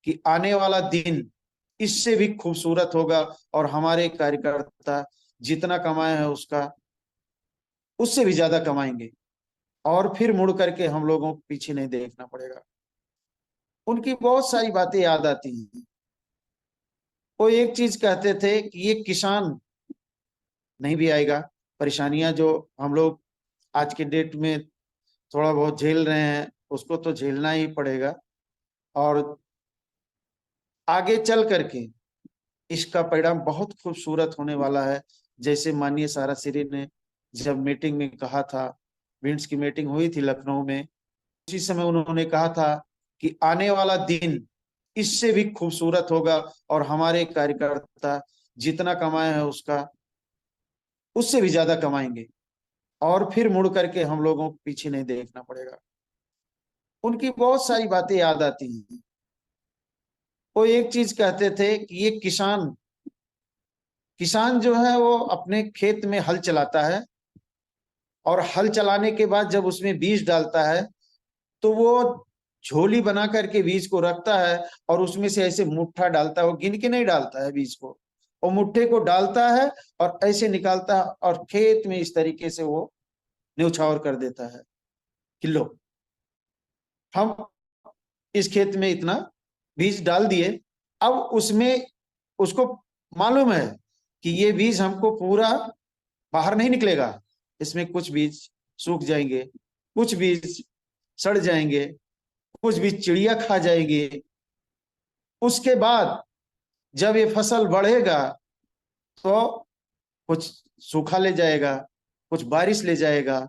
कि आने वाला दिन इससे भी खूबसूरत होगा और हमारे कार्यकर्ता जितना कमाए हैं उसका उससे भी ज्यादा कमाएंगे और फिर मुड़ करके हम लोगों को पीछे नहीं देखना पड़ेगा। उनकी बहुत सारी बातें याद आती हैं। वो एक चीज कहते थे कि ये किसान नहीं भी आएगा, परेशानियां जो हम लोग आज के डेट में थोड़ा बहुत झेल रहे हैं उसको तो झेलना ही पड़ेगा, और आगे चल करके इसका परिणाम बहुत खूबसूरत होने वाला है। जैसे माननीय सारा श्री ने जब मीटिंग में कहा था, विंड्स की मीटिंग हुई थी लखनऊ में, उसी समय उन्होंने कहा था कि आने वाला दिन इससे भी खूबसूरत होगा और हमारे कार्यकर्ता जितना कमाए हैं उसका उससे भी ज्यादा कमाएंगे और फिर मुड़ करके हम लोगों को पीछे नहीं देखना पड़ेगा। उनकी बहुत सारी बातें याद आती हैं। वो एक चीज कहते थे कि ये किसान किसान जो है वो अपने खेत में हल चलाता है और हल चलाने के बाद जब उसमें बीज डालता है तो वो झोली बना करके बीज को रखता है और उसमें से ऐसे मुट्ठा डालता है, वो गिन के नहीं डालता है बीज को, वो मुट्ठे को डालता है और ऐसे निकालता है और खेत में इस तरीके से वो न्यौछावर कर देता है कि लो हम इस खेत में इतना बीज डाल दिए। अब उसमें उसको मालूम है कि ये बीज हमको पूरा बाहर नहीं निकलेगा, इसमें कुछ बीज सूख जाएंगे, कुछ बीज सड़ जाएंगे, कुछ बीज चिड़िया खा जाएगी। उसके बाद जब ये फसल बढ़ेगा तो कुछ सूखा ले जाएगा, कुछ बारिश ले जाएगा,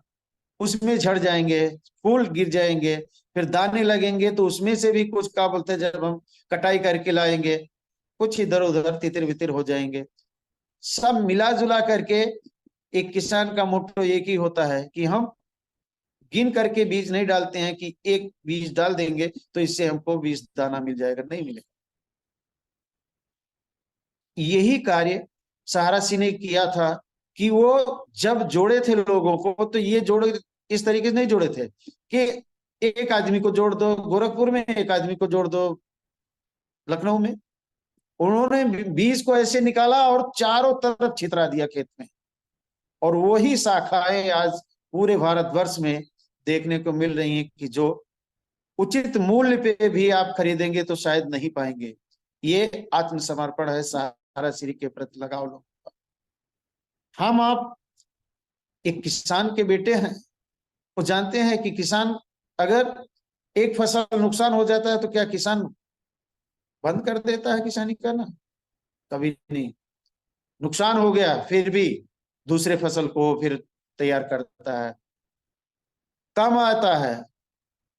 उसमें झड़ जाएंगे, फूल गिर जाएंगे, फिर दाने लगेंगे तो उसमें से भी कुछ क्या बोलते हैं जब हम कटाई करके लाएंगे कुछ इधर उधर तितर बितर हो जाएंगे। सब मिला जुला करके एक किसान का मोटो एक ही होता है कि हम गिन करके बीज नहीं डालते हैं कि एक बीज डाल देंगे तो इससे हमको बीज दाना मिल जाएगा, नहीं मिलेगा। यही कार्य सहारा सिंह ने किया था कि वो जब जोड़े थे लोगों को तो ये जोड़े इस तरीके से नहीं जोड़े थे कि एक आदमी को जोड़ दो गोरखपुर में, एक आदमी को जोड़ दो लखनऊ में। उन्होंने बीज को ऐसे निकाला और चारों तरफ छितरा दिया खेत में, और वही शाखाएं आज पूरे भारतवर्ष में देखने को मिल रही हैं कि जो उचित मूल्य पे भी आप खरीदेंगे तो शायद नहीं पाएंगे। ये आत्मसमर्पण है सहारा श्री के प्रति लगाव लोग। हम आप एक किसान के बेटे हैं, वो जानते हैं कि किसान अगर एक फसल नुकसान हो जाता है तो क्या किसान बंद कर देता है किसानी करना? कभी नहीं। नुकसान हो गया फिर भी दूसरे फसल को फिर तैयार करता है, कम आता है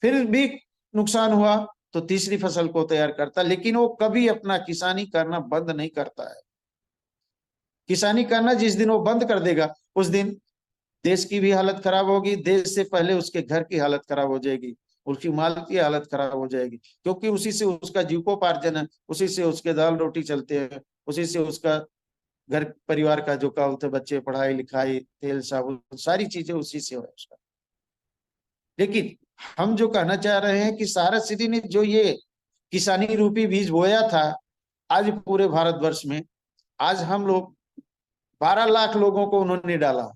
फिर भी नुकसान हुआ तो तीसरी फसल को तैयार करता है, लेकिन वो कभी अपना किसानी करना बंद नहीं करता है। किसानी करना जिस दिन वो बंद कर देगा उस दिन देश की भी हालत खराब होगी, देश से पहले उसके घर की हालत खराब हो जाएगी, उसकी माल की हालत खराब हो जाएगी, क्योंकि उसी से उसका जीविकोपार्जन है, उसी से उसके दाल रोटी चलते हैं, उसी से उसका घर परिवार का जो का होता है, बच्चे पढ़ाई लिखाई तेल साबुन सारी चीजें उसी से हो उसका। लेकिन हम जो कहना चाह रहे हैं कि सारा सिटी ने जो ये किसानी रूपी बीज बोया था, आज पूरे भारतवर्ष में आज हम लोग 12 लाख लोगों को उन्होंने डाला।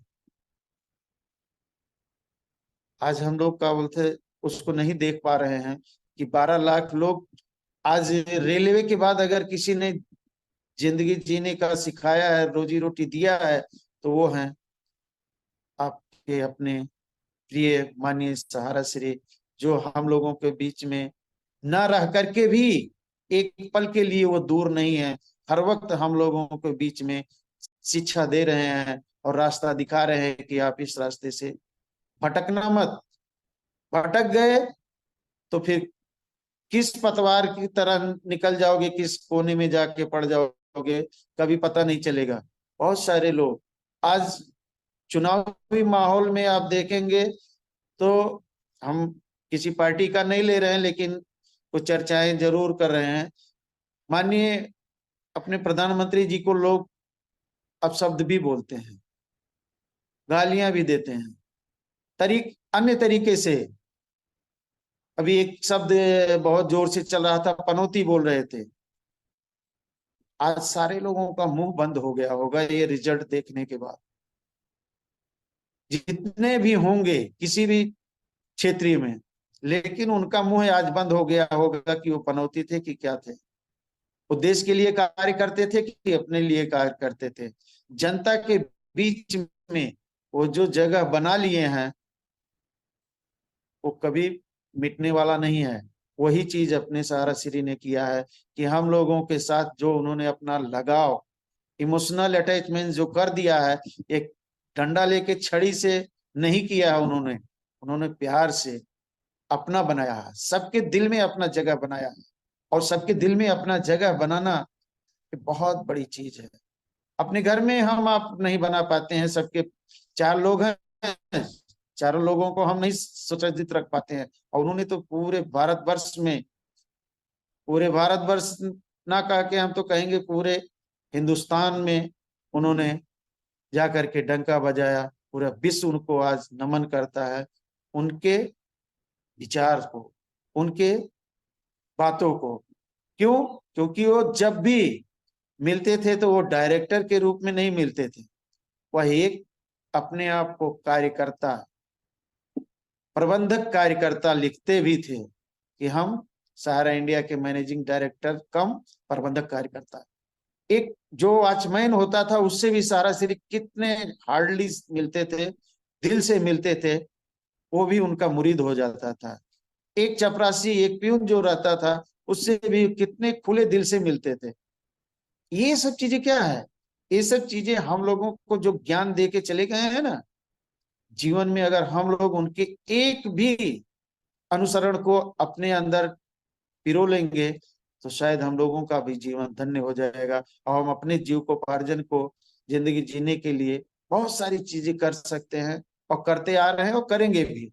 आज हम लोग क्या बोलते उसको नहीं देख पा रहे हैं कि 12 लाख लोग आज रेलवे के बाद अगर किसी ने जिंदगी जीने का सिखाया है, रोजी रोटी दिया है, तो वो है आपके अपने प्रिय माननीय सहारा श्री, जो हम लोगों के बीच में न रह करके भी एक पल के लिए वो दूर नहीं है, हर वक्त हम लोगों के बीच में शिक्षा दे रहे हैं और रास्ता दिखा रहे हैं कि आप इस रास्ते से भटकना मत। भटक गए तो फिर किस पतवार की तरह निकल जाओगे, किस कोने में जाके पड़ जाओगे कभी पता नहीं चलेगा। बहुत सारे लोग आज चुनावी माहौल में आप देखेंगे तो हम किसी पार्टी का नहीं ले रहे हैं लेकिन कुछ चर्चाएं जरूर कर रहे हैं। माननीय अपने प्रधानमंत्री जी को लोग अपशब्द भी बोलते हैं, गालियां भी देते हैं, अन्य तरीके से अभी एक शब्द बहुत जोर से चल रहा था, पनौती बोल रहे थे। आज सारे लोगों का मुंह बंद हो गया होगा ये रिजल्ट देखने के बाद। जितने भी होंगे किसी भी क्षेत्रीय में, लेकिन उनका मुंह आज बंद हो गया होगा कि वो पनौती थे कि क्या थे। वो देश के लिए कार्य करते थे कि अपने लिए कार्य करते थे। जनता के बीच में वो जो जगह बना लिए हैं वो कभी मिटने वाला नहीं है। वही चीज अपने सहारा श्री ने किया है कि हम लोगों के साथ जो उन्होंने अपना लगाव, इमोशनल अटैचमेंट जो कर दिया है, एक डंडा लेके छड़ी से नहीं किया है उन्होंने। उन्होंने प्यार से अपना बनाया है, सबके दिल में अपना जगह बनाया है। और सबके दिल में अपना जगह बनाना ये बहुत बड़ी चीज है। अपने घर में हम आप नहीं बना पाते हैं, सबके चार लोग हैं, चारों लोगों को हम नहीं सुरक्षित रख पाते हैं। और उन्होंने तो पूरे भारतवर्ष ना कह के हम तो कहेंगे पूरे हिंदुस्तान में उन्होंने जा करके डंका बजाया। पूरा विश्व उनको आज नमन करता है, उनके विचार को, उनके बातों को। क्यों? क्योंकि वो जब भी मिलते थे तो वो डायरेक्टर के रूप में नहीं मिलते थे। वह एक अपने आप को कार्यकर्ता, प्रबंधक कार्यकर्ता लिखते भी थे कि हम सहारा इंडिया के मैनेजिंग डायरेक्टर कम प्रबंधक कार्यकर्ता। एक जो वॉचमैन होता था उससे भी सहारा श्री कितने हार्डली मिलते थे, दिल से मिलते थे, वो भी उनका मुरीद हो जाता था। एक चपरासी, एक प्यून जो रहता था उससे भी कितने खुले दिल से मिलते थे। ये सब चीजें क्या है? ये सब चीजें हम लोगों को जो ज्ञान दे के चले गए हैं ना, जीवन में अगर हम लोग उनके एक भी अनुसरण को अपने अंदर पिरो लेंगे तो शायद हम लोगों का भी जीवन धन्य हो जाएगा। और हम अपने जीविकोपार्जन को, जिंदगी जीने के लिए बहुत सारी चीजें कर सकते हैं और करते आ रहे हैं और करेंगे भी।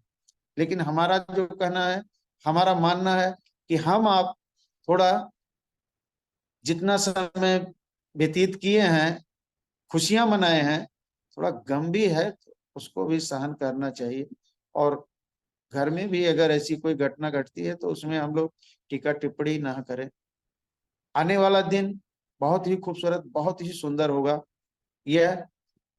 लेकिन हमारा जो कहना है, हमारा मानना है कि हम आप थोड़ा जितना समय व्यतीत किए हैं, खुशियां मनाए हैं, थोड़ा गम भी है तो उसको भी सहन करना चाहिए। और घर में भी अगर ऐसी कोई घटना घटती है तो उसमें हम लोग टीका टिप्पणी ना करें। आने वाला दिन बहुत ही खूबसूरत, बहुत ही सुंदर होगा। यह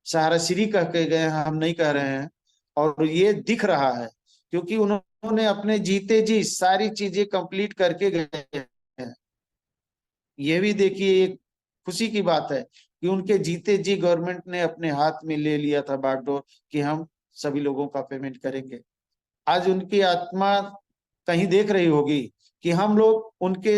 सहारा श्री कह के गए हैं, हम नहीं कह रहे हैं। और ये दिख रहा है क्योंकि उन्होंने अपने जीते जी सारी चीजें कंप्लीट करके गए हैं। ये भी देखिए एक खुशी की बात है कि उनके जीते जी गवर्नमेंट ने अपने हाथ में ले लिया था बागडोर कि हम सभी लोगों का पेमेंट करेंगे। आज उनकी आत्मा कहीं देख रही होगी कि हम लोग उनके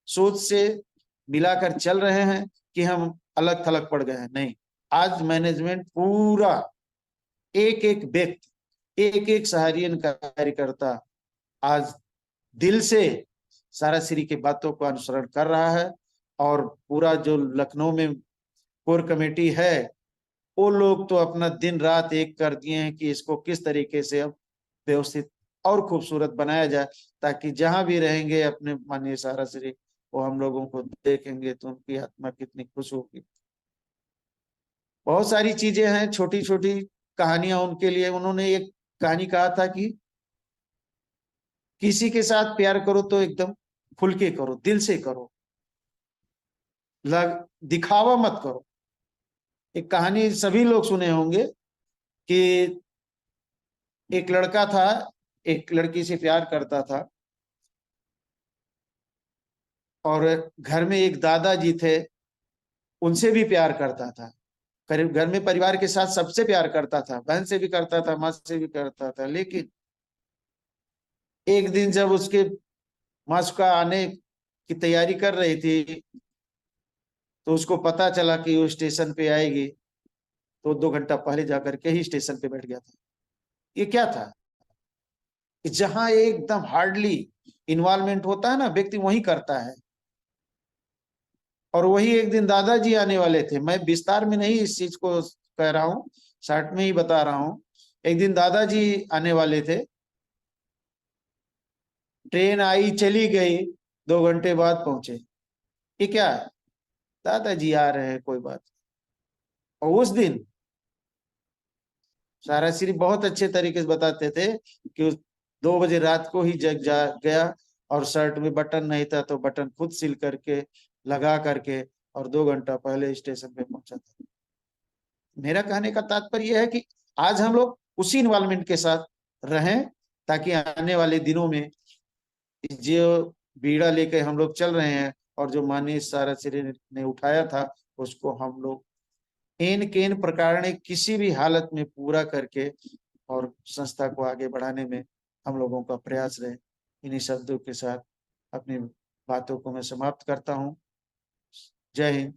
सोच से मिलाकर चल रहे हैं कि हम अलग थलग पड़ गए हैं। नहीं, आज मैनेजमेंट पूरा, एक एक व्यक्ति, एक एक सहारियन कार्यकर्ता आज दिल से सारा श्री की बातों को अनुसरण कर रहा है। और पूरा जो लखनऊ में कोर कमेटी है, वो लोग तो अपना दिन रात एक कर दिए हैं कि इसको किस तरीके से अब व्यवस्थित और खूबसूरत बनाया जाए, ताकि जहां भी रहेंगे अपने माननीय सारा श्री वो हम लोगों को देखेंगे तो उनकी आत्मा कितनी खुश होगी। बहुत सारी चीजें हैं, छोटी छोटी कहानियां उनके लिए। उन्होंने एक कहानी कहा था कि किसी के साथ प्यार करो तो एकदम खुल के करो, दिल से करो, दिखावा मत करो। एक कहानी सभी लोग सुने होंगे कि एक लड़का था, एक लड़की से प्यार करता था और घर में एक दादाजी थे, उनसे भी प्यार करता था। करीब घर में परिवार के साथ सबसे प्यार करता था, बहन से भी करता था, माँ से भी करता था। लेकिन एक दिन जब उसके माँ का आने की तैयारी कर रही थी तो उसको पता चला कि वो स्टेशन पे आएगी, तो 2 घंटा पहले जाकर के ही स्टेशन पे बैठ गया था। ये क्या था कि जहां एकदम हार्डली इन्वॉल्वमेंट होता है ना, व्यक्ति वही करता है। और वही एक दिन दादाजी आने वाले थे। मैं विस्तार में नहीं इस चीज को कह रहा हूँ, शॉर्ट में ही बता रहा हूँ। एक दिन दादाजी आने वाले थे, ट्रेन आई चली गई, 2 घंटे बाद पहुंचे। ये क्या है? दादाजी आ रहे हैं, कोई बात नहीं। और उस दिन सारा श्री बहुत अच्छे तरीके से बताते थे कि 2 बजे रात को ही जग जा गया, और शर्ट में बटन नहीं था तो बटन खुद सिल करके लगा करके और 2 घंटा पहले स्टेशन पे पहुंचा था। मेरा कहने का तात्पर्य यह है कि आज हम लोग उसी इन्वायरमेंट के साथ रहें, ताकि आने वाले दिनों में जो बीड़ा लेके हम लोग चल रहे हैं और जो माननीय साराश्री ने उठाया था, उसको हम लोग एन केन प्रकार ने किसी भी हालत में पूरा करके और संस्था को आगे बढ़ाने में हम लोगों का प्रयास रहे। इन्हीं शब्दों के साथ अपनी बातों को मैं समाप्त करता हूँ। जय हिंद।